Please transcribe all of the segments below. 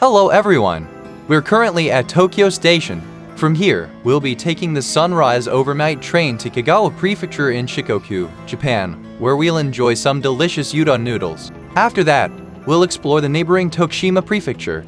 Hello everyone! We're currently at Tokyo Station. From here, we'll be taking the sunrise overnight train to Kagawa Prefecture in Shikoku, Japan, where we'll enjoy some delicious udon noodles. After that, we'll explore the neighboring Tokushima Prefecture.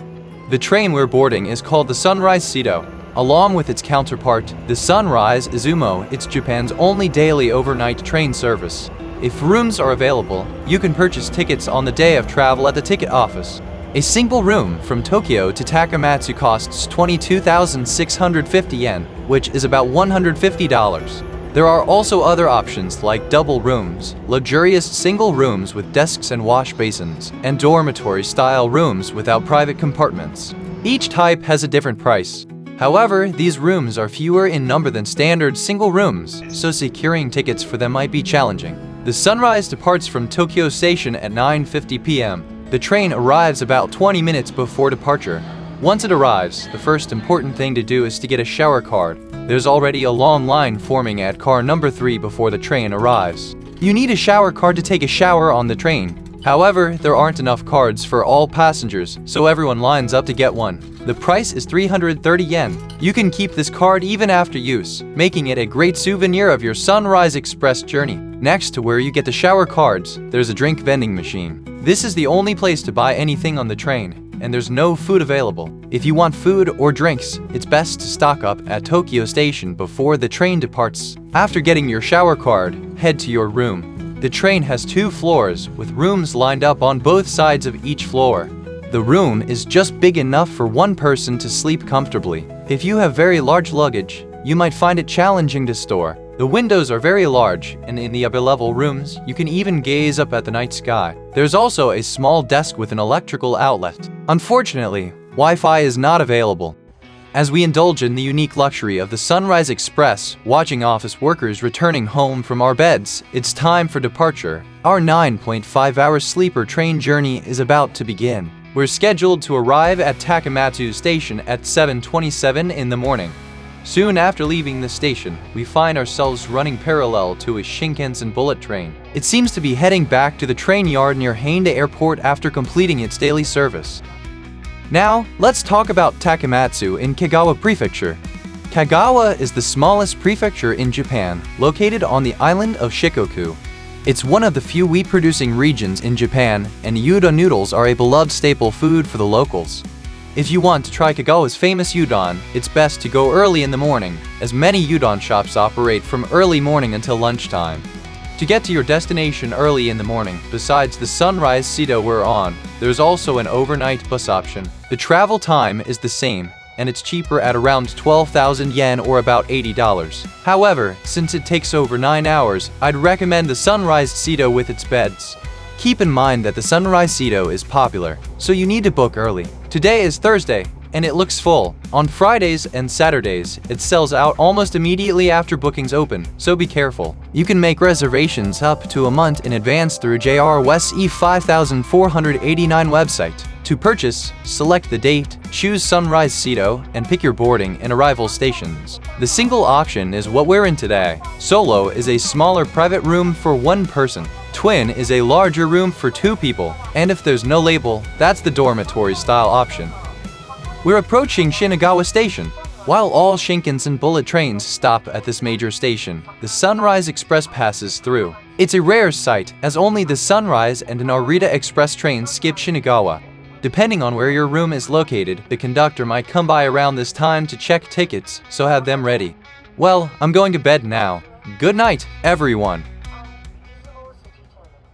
The train we're boarding is called the Sunrise Seto. Along with its counterpart, the Sunrise Izumo, it's Japan's only daily overnight train service. If rooms are available, you can purchase tickets on the day of travel at the ticket office. A single room from Tokyo to Takamatsu costs 22,650 yen, which is about $150. There are also other options like double rooms, luxurious single rooms with desks and wash basins, and dormitory-style rooms without private compartments. Each type has a different price. However, these rooms are fewer in number than standard single rooms, so securing tickets for them might be challenging. The Sunrise departs from Tokyo Station at 9:50 p.m. The train arrives about 20 minutes before departure. Once it arrives, the first important thing to do is to get a shower card. There's already a long line forming at car number 3 before the train arrives. You need a shower card to take a shower on the train. However, there aren't enough cards for all passengers, so everyone lines up to get one. The price is 330 yen. You can keep this card even after use, making it a great souvenir of your Sunrise Express journey. Next to where you get the shower cards, there's a drink vending machine. This is the only place to buy anything on the train, and there's no food available. If you want food or drinks, it's best to stock up at Tokyo Station before the train departs. After getting your shower card, head to your room. The train has 2 floors, with rooms lined up on both sides of each floor. The room is just big enough for one person to sleep comfortably. If you have very large luggage, you might find it challenging to store. The windows are very large, and in the upper-level rooms, you can even gaze up at the night sky. There's also a small desk with an electrical outlet. Unfortunately, Wi-Fi is not available. As we indulge in the unique luxury of the Sunrise Express, watching office workers returning home from our beds, it's time for departure. Our 9.5-hour sleeper train journey is about to begin. We're scheduled to arrive at Takamatsu Station at 7:27 in the morning. Soon after leaving the station, we find ourselves running parallel to a Shinkansen bullet train. It seems to be heading back to the train yard near Haeundae Airport after completing its daily service. Now, let's talk about Takamatsu in Kagawa Prefecture. Kagawa is the smallest prefecture in Japan, located on the island of Shikoku. It's one of the few wheat-producing regions in Japan, and udon noodles are a beloved staple food for the locals. If you want to try Kagawa's famous udon, it's best to go early in the morning, as many udon shops operate from early morning until lunchtime. To get to your destination early in the morning, besides the Sunrise Seto we're on, there's also an overnight bus option. The travel time is the same, and it's cheaper at around 12,000 yen or about $80. However, since it takes over 9 hours, I'd recommend the Sunrise Seto with its beds. Keep in mind that the Sunrise Seto is popular, so you need to book early. Today is Thursday, and it looks full. On Fridays and Saturdays, it sells out almost immediately after bookings open, so be careful. You can make reservations up to a month in advance through JR West E5489 website. To purchase, select the date, choose Sunrise Seto, and pick your boarding and arrival stations. The single option is what we're in today. Solo is a smaller private room for one person. Twin is a larger room for 2 people. And if there's no label, that's the dormitory-style option. We're approaching Shinagawa Station. While all Shinkansen bullet trains stop at this major station, the Sunrise Express passes through. It's a rare sight, as only the Sunrise and Narita Express trains skip Shinagawa. Depending on where your room is located, the conductor might come by around this time to check tickets, so have them ready. Well, I'm going to bed now. Good night, everyone.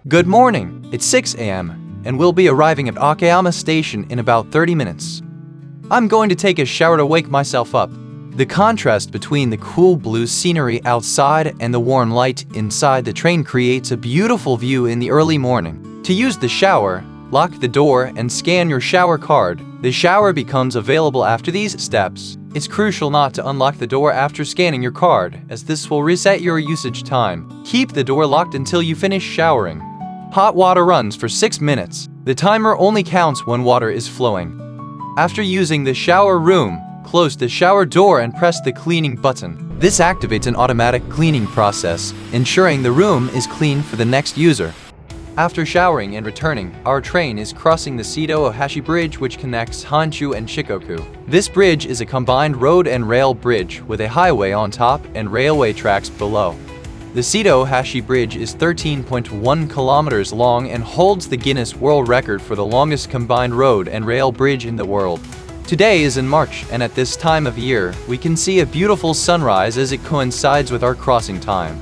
Good morning. It's 6 a.m., and we'll be arriving at Akayama Station in about 30 minutes. I'm going to take a shower to wake myself up. The contrast between the cool blue scenery outside and the warm light inside the train creates a beautiful view in the early morning. To use the shower, lock the door and scan your shower card. The shower becomes available after these steps. It's crucial not to unlock the door after scanning your card, as this will reset your usage time. Keep the door locked until you finish showering. Hot water runs for 6 minutes. The timer only counts when water is flowing. After using the shower room, close the shower door and press the cleaning button. This activates an automatic cleaning process, ensuring the room is clean for the next user. After showering and returning, our train is crossing the Seto Ohashi Bridge, which connects Honshu and Shikoku. This bridge is a combined road and rail bridge with a highway on top and railway tracks below. The Seto Ohashi Bridge is 13.1 kilometers long and holds the Guinness World Record for the longest combined road and rail bridge in the world. Today is in March, and at this time of year, we can see a beautiful sunrise as it coincides with our crossing time.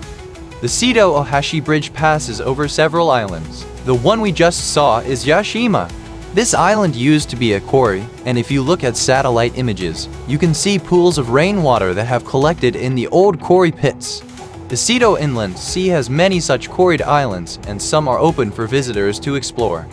The Seto Ohashi Bridge passes over several islands. The one we just saw is Yashima. This island used to be a quarry, and if you look at satellite images, you can see pools of rainwater that have collected in the old quarry pits. The Seto Inland Sea has many such quarried islands, and some are open for visitors to explore.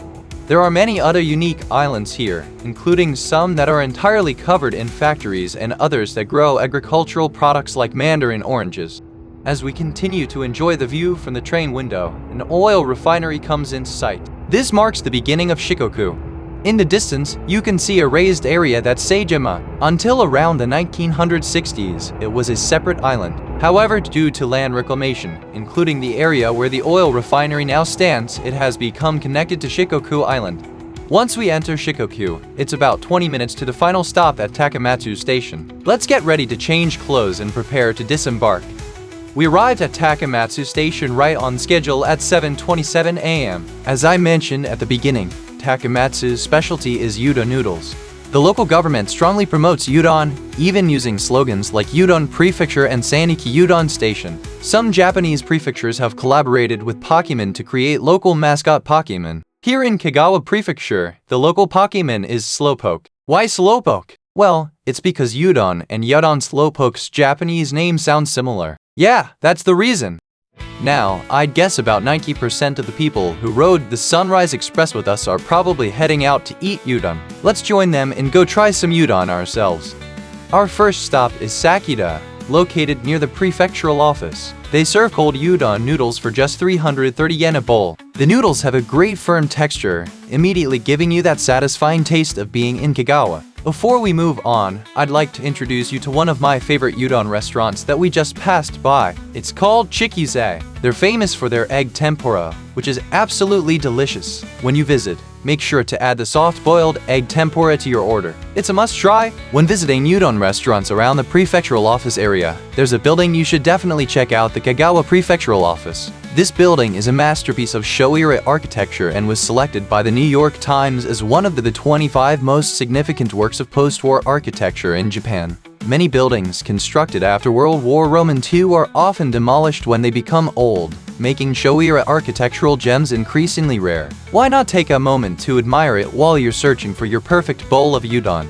There are many other unique islands here, including some that are entirely covered in factories and others that grow agricultural products like mandarin oranges. As we continue to enjoy the view from the train window, an oil refinery comes into sight. This marks the beginning of Shikoku. In the distance, you can see a raised area that's Seijima. Until around the 1960s, it was a separate island. However, due to land reclamation, including the area where the oil refinery now stands, it has become connected to Shikoku Island. Once we enter Shikoku, it's about 20 minutes to the final stop at Takamatsu Station. Let's get ready to change clothes and prepare to disembark. We arrived at Takamatsu Station right on schedule at 7:27 a.m. As I mentioned at the beginning, Takamatsu's specialty is udon noodles. The local government strongly promotes udon, even using slogans like Udon Prefecture and Saniki Udon Station. Some Japanese prefectures have collaborated with Pokemon to create local mascot Pokemon. Here in Kagawa Prefecture, the local Pokemon is Slowpoke. Why Slowpoke? Well, it's because udon and Yudon Slowpoke's Japanese name sound similar. Yeah, that's the reason. Now, I'd guess about 90% of the people who rode the Sunrise Express with us are probably heading out to eat udon. Let's join them and go try some udon ourselves. Our first stop is Sakida, located near the prefectural office. They serve cold udon noodles for just 330 yen a bowl. The noodles have a great firm texture, immediately giving you that satisfying taste of being in Kagawa. Before we move on, I'd like to introduce you to one of my favorite udon restaurants that we just passed by. It's called Chikise. They're famous for their egg tempura, which is absolutely delicious. When you visit, make sure to add the soft-boiled egg tempura to your order. It's a must-try. When visiting udon restaurants around the prefectural office area, there's a building you should definitely check out, the Kagawa Prefectural Office. This building is a masterpiece of Showa-era architecture and was selected by the New York Times as one of the 25 most significant works of post-war architecture in Japan. Many buildings constructed after World War II are often demolished when they become old, making Showa-era architectural gems increasingly rare. Why not take a moment to admire it while you're searching for your perfect bowl of udon?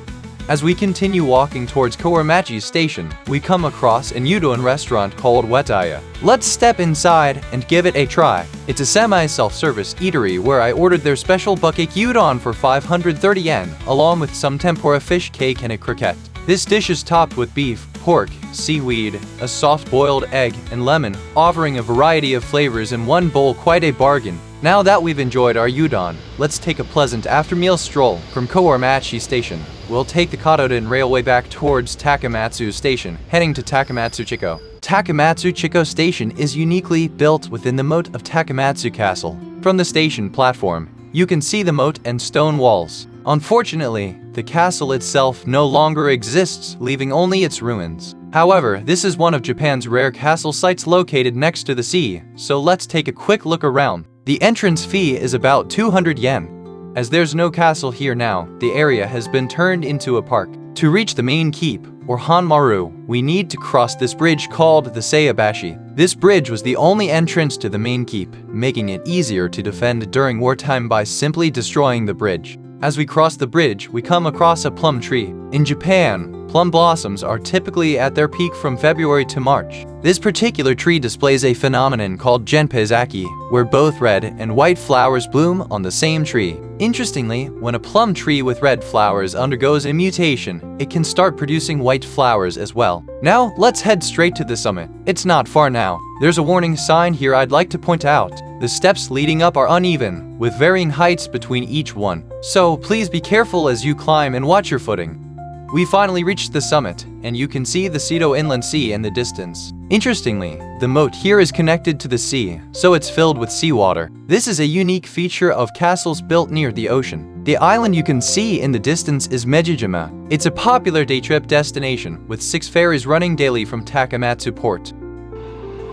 As we continue walking towards Kawamachi Station, we come across an udon restaurant called Wetaya. Let's step inside and give it a try. It's a semi-self-service eatery where I ordered their special bukkake udon for 530 yen, along with some tempura fish cake and a croquette. This dish is topped with beef, pork, seaweed, a soft-boiled egg, and lemon, offering a variety of flavors in one bowl, quite a bargain. Now that we've enjoyed our udon, let's take a pleasant after-meal stroll from Kawamachi Station. We'll take the Kadoden Railway back towards Takamatsu Station, heading to Takamatsu Chiko. Takamatsu Chiko Station is uniquely built within the moat of Takamatsu Castle. From the station platform, you can see the moat and stone walls. Unfortunately, the castle itself no longer exists, leaving only its ruins. However, this is one of Japan's rare castle sites located next to the sea, so let's take a quick look around. The entrance fee is about 200 yen. As there's no castle here now, the area has been turned into a park. To reach the main keep, or Hanmaru, we need to cross this bridge called the Seibashi. This bridge was the only entrance to the main keep, making it easier to defend during wartime by simply destroying the bridge. As we cross the bridge, we come across a plum tree. In Japan, plum blossoms are typically at their peak from February to March. This particular tree displays a phenomenon called genpeizaki, where both red and white flowers bloom on the same tree. Interestingly, when a plum tree with red flowers undergoes a mutation, it can start producing white flowers as well. Now, let's head straight to the summit. It's not far now. There's a warning sign here I'd like to point out. The steps leading up are uneven, with varying heights between each one. So please be careful as you climb and watch your footing. We finally reached the summit, and you can see the Seto Inland Sea in the distance. Interestingly, the moat here is connected to the sea, so it's filled with seawater. This is a unique feature of castles built near the ocean. The island you can see in the distance is Mejijima. It's a popular day trip destination, with 6 ferries running daily from Takamatsu port.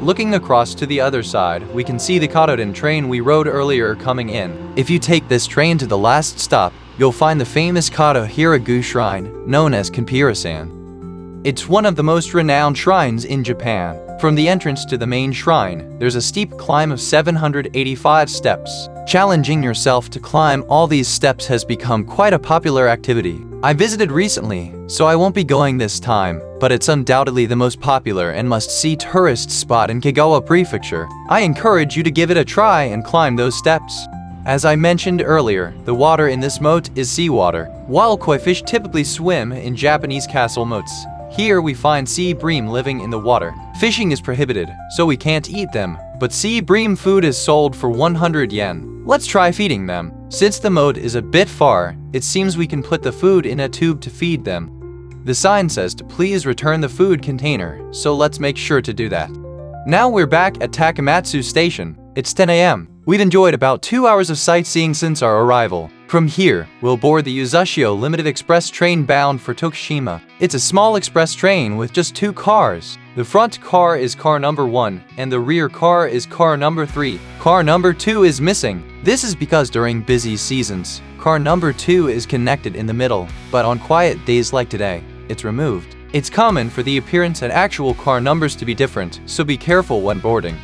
Looking across to the other side, we can see the Katoden train we rode earlier coming in. If you take this train to the last stop, you'll find the famous Kato Hiragu Shrine, known as Kanpira-san. It's one of the most renowned shrines in Japan. From the entrance to the main shrine, there's a steep climb of 785 steps. Challenging yourself to climb all these steps has become quite a popular activity. I visited recently, so I won't be going this time, but it's undoubtedly the most popular and must-see tourist spot in Kagawa Prefecture. I encourage you to give it a try and climb those steps. As I mentioned earlier, the water in this moat is seawater. Wild koi fish typically swim in Japanese castle moats. Here we find sea bream living in the water. Fishing is prohibited, so we can't eat them, but sea bream food is sold for 100 yen. Let's try feeding them. Since the moat is a bit far, it seems we can put the food in a tube to feed them. The sign says to please return the food container, so let's make sure to do that. Now we're back at Takamatsu Station. It's 10 a.m. We've enjoyed about 2 hours of sightseeing since our arrival. From here, we'll board the Yuzashio Limited Express train bound for Tokushima. It's a small express train with just 2 cars. The front car is car number 1, and the rear car is car number 3. Car number 2 is missing. This is because during busy seasons, car number 2 is connected in the middle, but on quiet days like today, it's removed. It's common for the appearance and actual car numbers to be different, so be careful when boarding.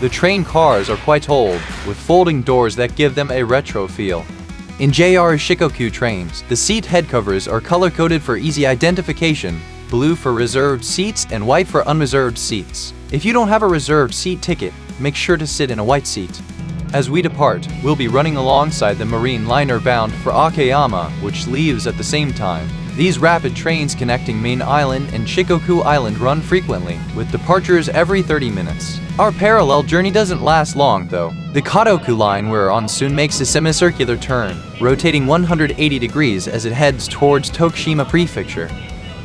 The train cars are quite old, with folding doors that give them a retro feel. In JR Shikoku trains, the seat head covers are color-coded for easy identification, blue for reserved seats and white for unreserved seats. If you don't have a reserved seat ticket, make sure to sit in a white seat. As we depart, we'll be running alongside the marine liner bound for Akeyama, which leaves at the same time. These rapid trains connecting Main Island and Shikoku Island run frequently, with departures every 30 minutes. Our parallel journey doesn't last long, though. The Kadoku line we're on soon makes a semicircular turn, rotating 180 degrees as it heads towards Tokushima Prefecture.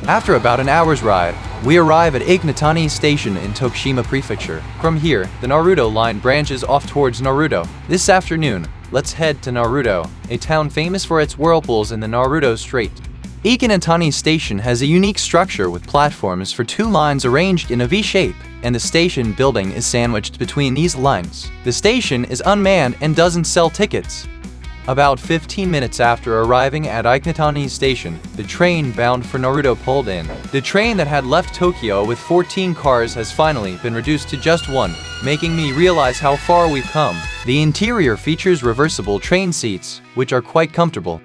After about an hour's ride, we arrive at Ignatani Station in Tokushima Prefecture. From here, the Naruto line branches off towards Naruto. This afternoon, let's head to Naruto, a town famous for its whirlpools in the Naruto Strait. Ignatani Station has a unique structure with platforms for 2 lines arranged in a V shape, and the station building is sandwiched between these lines. The station is unmanned and doesn't sell tickets. About 15 minutes after arriving at Ignatani Station, the train bound for Naruto pulled in. The train that had left Tokyo with 14 cars has finally been reduced to just 1, making me realize how far we've come. The interior features reversible train seats, which are quite comfortable.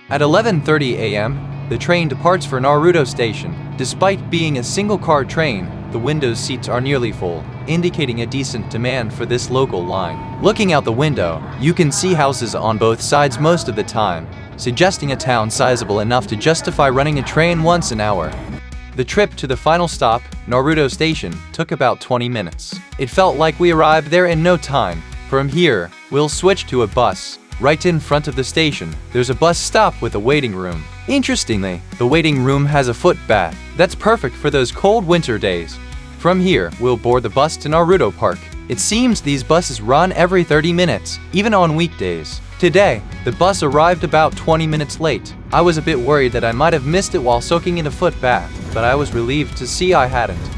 At 11:30 a.m., the train departs for Naruto Station. Despite being a single-car train, the window seats are nearly full, indicating a decent demand for this local line. Looking out the window, you can see houses on both sides most of the time, suggesting a town sizable enough to justify running a train once an hour. The trip to the final stop, Naruto Station, took about 20 minutes. It felt like we arrived there in no time. From here, we'll switch to a bus. Right in front of the station, there's a bus stop with a waiting room. Interestingly, the waiting room has a foot bath. That's perfect for those cold winter days. From here, we'll board the bus to Naruto Park. It seems these buses run every 30 minutes, even on weekdays. Today, the bus arrived about 20 minutes late. I was a bit worried that I might have missed it while soaking in a foot bath, but I was relieved to see I hadn't.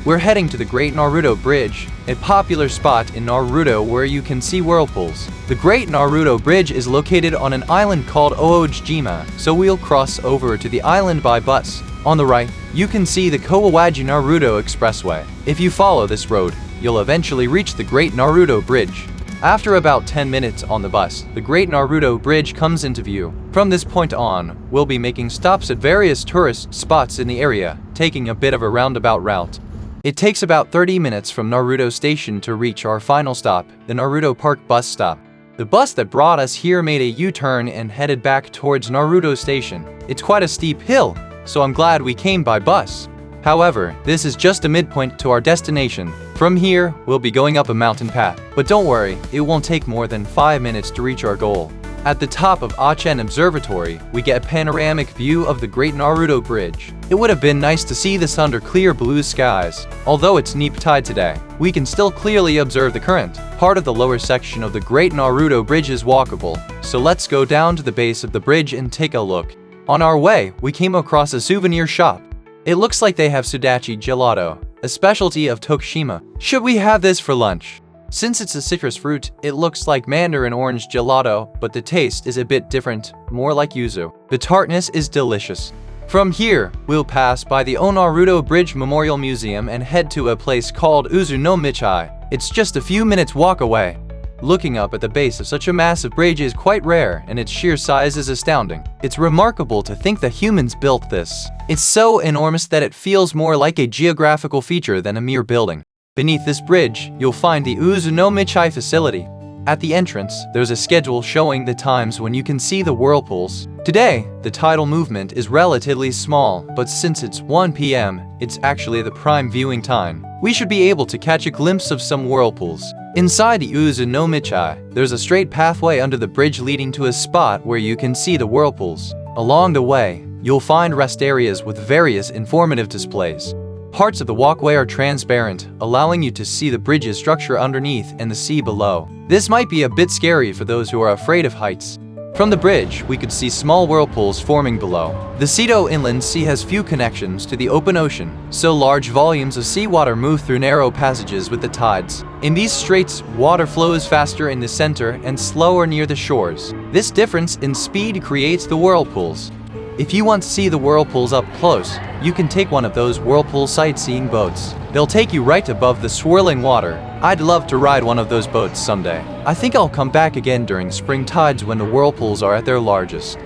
We're heading to the Great Naruto Bridge, a popular spot in Naruto where you can see whirlpools. The Great Naruto Bridge is located on an island called Oojima, so we'll cross over to the island by bus. On the right, you can see the Kawawaji Naruto Expressway. If you follow this road, you'll eventually reach the Great Naruto Bridge. After about 10 minutes on the bus, the Great Naruto Bridge comes into view. From this point on, we'll be making stops at various tourist spots in the area, taking a bit of a roundabout route. It takes about 30 minutes from Naruto Station to reach our final stop, the Naruto Park bus stop. The bus that brought us here made a U-turn and headed back towards Naruto Station. It's quite a steep hill, so I'm glad we came by bus. However, this is just a midpoint to our destination. From here, we'll be going up a mountain path. But don't worry, it won't take more than 5 minutes to reach our goal. At the top of Achen Observatory, we get a panoramic view of the Great Naruto Bridge. It would have been nice to see this under clear blue skies. Although it's neap tide today, we can still clearly observe the current. Part of the lower section of the Great Naruto Bridge is walkable, so let's go down to the base of the bridge and take a look. On our way, we came across a souvenir shop. It looks like they have sudachi gelato, a specialty of Tokushima. Should we have this for lunch? Since it's a citrus fruit, it looks like mandarin orange gelato, but the taste is a bit different, more like yuzu. The tartness is delicious. From here, we'll pass by the Onaruto Bridge Memorial Museum and head to a place called Uzu no Michai. It's just a few minutes walk away. Looking up at the base of such a massive bridge is quite rare, and its sheer size is astounding. It's remarkable to think that humans built this. It's so enormous that it feels more like a geographical feature than a mere building. Beneath this bridge, you'll find the Uzu no Michai facility. At the entrance, there's a schedule showing the times when you can see the whirlpools. Today, the tidal movement is relatively small, but since it's 1 p.m., it's actually the prime viewing time. We should be able to catch a glimpse of some whirlpools. Inside the Uzu no Michai, there's a straight pathway under the bridge leading to a spot where you can see the whirlpools. Along the way, you'll find rest areas with various informative displays. Parts of the walkway are transparent, allowing you to see the bridge's structure underneath and the sea below. This might be a bit scary for those who are afraid of heights. From the bridge, we could see small whirlpools forming below. The Seto Inland Sea has few connections to the open ocean, so large volumes of seawater move through narrow passages with the tides. In these straits, water flows faster in the center and slower near the shores. This difference in speed creates the whirlpools. If you want to see the whirlpools up close, you can take one of those whirlpool sightseeing boats. They'll take you right above the swirling water. I'd love to ride one of those boats someday. I think I'll come back again during spring tides when the whirlpools are at their largest.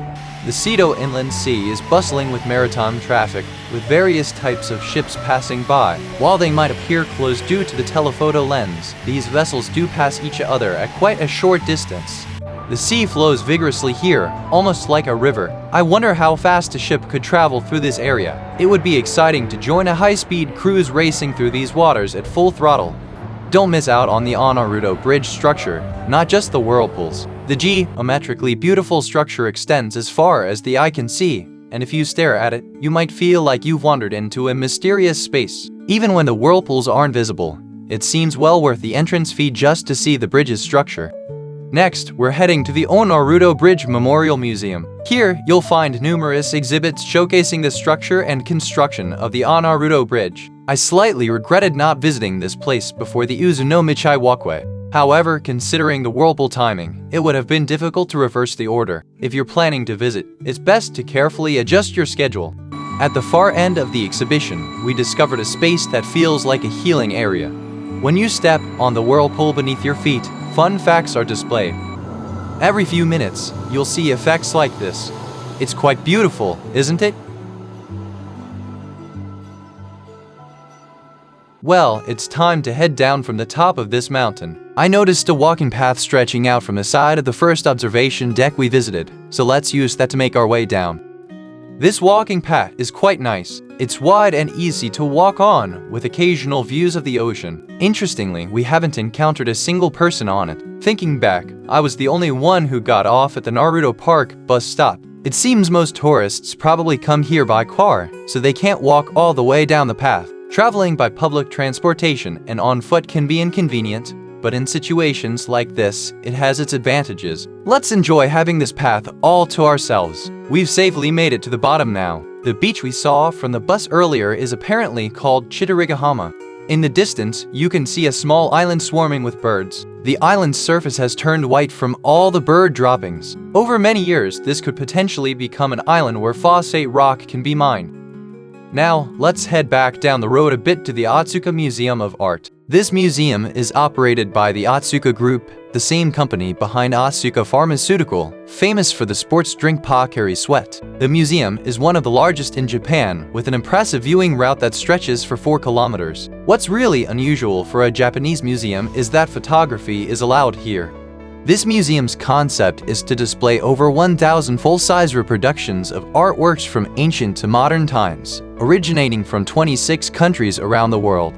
The Seto Inland Sea is bustling with maritime traffic, with various types of ships passing by. While they might appear closed due to the telephoto lens, these vessels do pass each other at quite a short distance. The sea flows vigorously here, almost like a river. I wonder how fast a ship could travel through this area. It would be exciting to join a high-speed cruise racing through these waters at full throttle. Don't miss out on the Onaruto Bridge structure, not just the whirlpools. The geometrically beautiful structure extends as far as the eye can see, and if you stare at it, you might feel like you've wandered into a mysterious space. Even when the whirlpools aren't visible, it seems well worth the entrance fee just to see the bridge's structure. Next, we're heading to the Onaruto Bridge Memorial Museum. Here, you'll find numerous exhibits showcasing the structure and construction of the Onaruto Bridge. I slightly regretted not visiting this place before the Uzu no Michai walkway. However, considering the whirlpool timing, it would have been difficult to reverse the order. If you're planning to visit, it's best to carefully adjust your schedule. At the far end of the exhibition, we discovered a space that feels like a healing area. When you step on the whirlpool beneath your feet, fun facts are displayed. Every few minutes, you'll see effects like this. It's quite beautiful, isn't it? Well, it's time to head down from the top of this mountain. I noticed a walking path stretching out from the side of the first observation deck we visited, so let's use that to make our way down. This walking path is quite nice. It's wide and easy to walk on, with occasional views of the ocean. Interestingly, we haven't encountered a single person on it. Thinking back, I was the only one who got off at the Naruto Park bus stop. It seems most tourists probably come here by car, so they can't walk all the way down the path. Traveling by public transportation and on foot can be inconvenient, but in situations like this, it has its advantages. Let's enjoy having this path all to ourselves. We've safely made it to the bottom now. The beach we saw from the bus earlier is apparently called Chitarigahama. In the distance, you can see a small island swarming with birds. The island's surface has turned white from all the bird droppings. Over many years, this could potentially become an island where phosphate rock can be mined. Now, let's head back down the road a bit to the Otsuka Museum of Art. This museum is operated by the Otsuka Group, the same company behind Otsuka Pharmaceutical, famous for the sports drink Pocari Sweat. The museum is one of the largest in Japan, with an impressive viewing route that stretches for 4 kilometers. What's really unusual for a Japanese museum is that photography is allowed here. This museum's concept is to display over 1,000 full-size reproductions of artworks from ancient to modern times, originating from 26 countries around the world.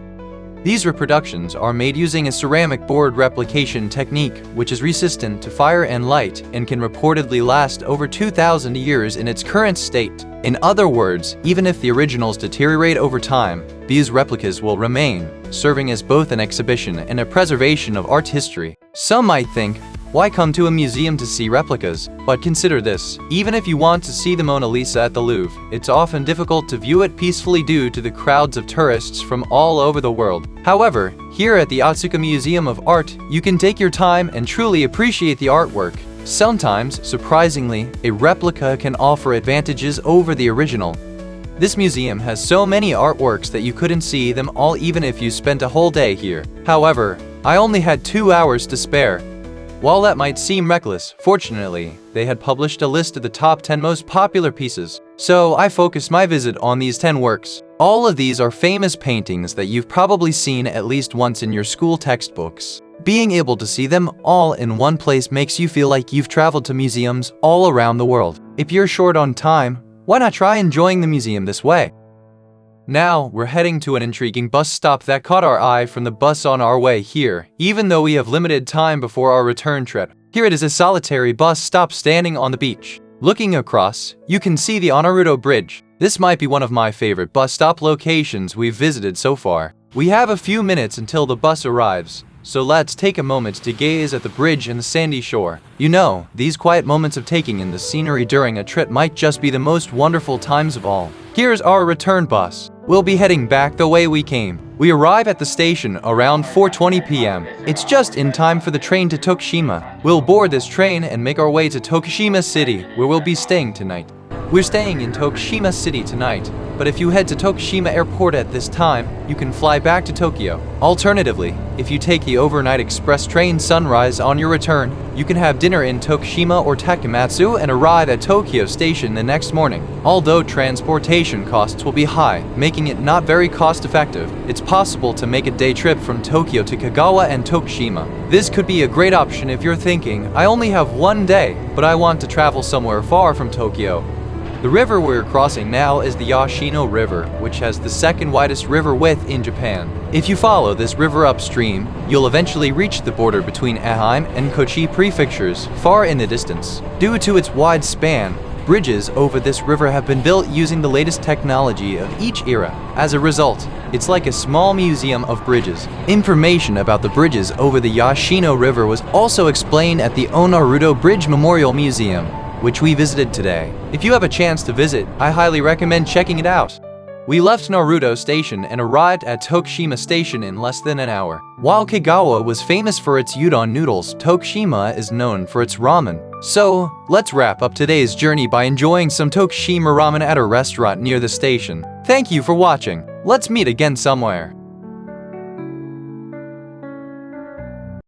These reproductions are made using a ceramic board replication technique, which is resistant to fire and light and can reportedly last over 2,000 years in its current state. In other words, even if the originals deteriorate over time, these replicas will remain, serving as both an exhibition and a preservation of art history. Some might think, why come to a museum to see replicas? But consider this, even if you want to see the Mona Lisa at the Louvre, it's often difficult to view it peacefully due to the crowds of tourists from all over the world. However, here at the Otsuka Museum of Art, you can take your time and truly appreciate the artwork. Sometimes, surprisingly, a replica can offer advantages over the original. This museum has so many artworks that you couldn't see them all even if you spent a whole day here. However, I only had 2 hours to spare. While that might seem reckless, fortunately, they had published a list of the top 10 most popular pieces, so I focused my visit on these 10 works. All of these are famous paintings that you've probably seen at least once in your school textbooks. Being able to see them all in one place makes you feel like you've traveled to museums all around the world. If you're short on time, why not try enjoying the museum this way? Now, we're heading to an intriguing bus stop that caught our eye from the bus on our way here, even though we have limited time before our return trip. Here it is, a solitary bus stop standing on the beach. Looking across, you can see the Naruto Bridge. This might be one of my favorite bus stop locations we've visited so far. We have a few minutes until the bus arrives, so let's take a moment to gaze at the bridge and the sandy shore. You know, these quiet moments of taking in the scenery during a trip might just be the most wonderful times of all. Here's our return bus. We'll be heading back the way we came. We arrive at the station around 4:20 p.m. It's just in time for the train to Tokushima. We'll board this train and make our way to Tokushima City, where we'll be staying tonight. We're staying in Tokushima City tonight, but if you head to Tokushima Airport at this time, you can fly back to Tokyo. Alternatively, if you take the overnight express train Sunrise on your return, you can have dinner in Tokushima or Takamatsu and arrive at Tokyo Station the next morning. Although transportation costs will be high, making it not very cost-effective, it's possible to make a day trip from Tokyo to Kagawa and Tokushima. This could be a great option if you're thinking, I only have one day, but I want to travel somewhere far from Tokyo. The river we're crossing now is the Yoshino River, which has the second widest river width in Japan. If you follow this river upstream, you'll eventually reach the border between Ehime and Kochi prefectures, far in the distance. Due to its wide span, bridges over this river have been built using the latest technology of each era. As a result, it's like a small museum of bridges. Information about the bridges over the Yoshino River was also explained at the Naruto Bridge Memorial Museum, which we visited today. If you have a chance to visit, I highly recommend checking it out. We left Naruto Station and arrived at Tokushima Station in less than an hour. While Kagawa was famous for its udon noodles, Tokushima is known for its ramen. So, let's wrap up today's journey by enjoying some Tokushima ramen at a restaurant near the station. Thank you for watching. Let's meet again somewhere.